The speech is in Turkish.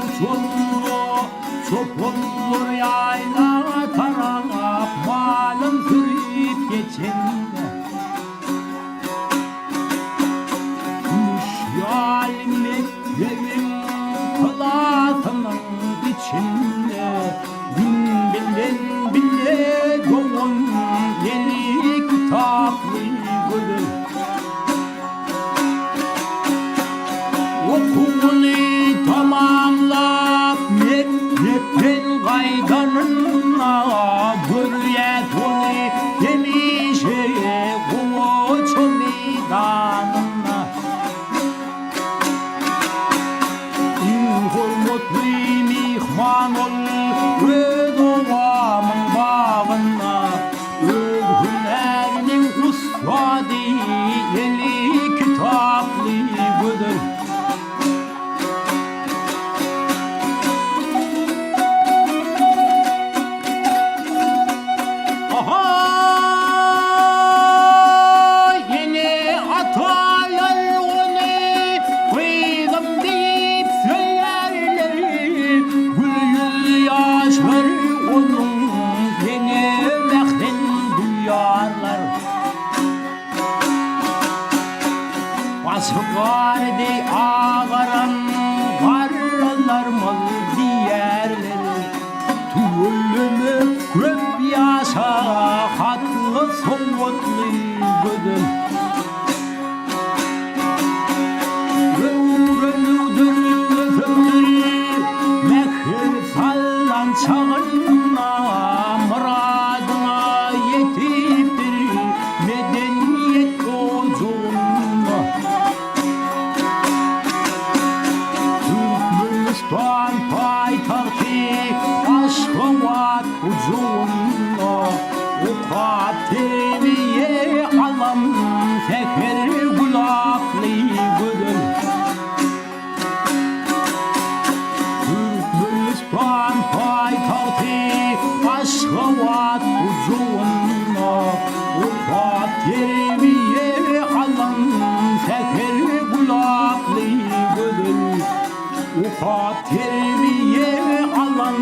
Uçuldu, çopundur yayla taraf, malım kırıp geçende. Kuş yalimlik yerim kılatının içinde. Gün bilen bile doğun yeni kitaplı gülür. Okulunu tamamlap mektepten kaydanına hürriyet onu demişe koç meydanına. Hürmetli mihman ol öz ovamın bağına, öz hünerinin ustadı yeni kitaplı budur. Asgardi ağaran karlar mal diyerler. Tuğulümü köp yasa hatlı soğutlu gödüm. Mekir sallan çağına, muradına yetiptir medeniyet yolculuğuna. Türkmenistan paytahtı Aşgabat ucunda, ukat terbiye alan teker kulaklı gülür. Türkmenistan paytahtı Aşgabat ucunda, ukat terbiye alan teker kulaklı gülür. Ukat terbiye alan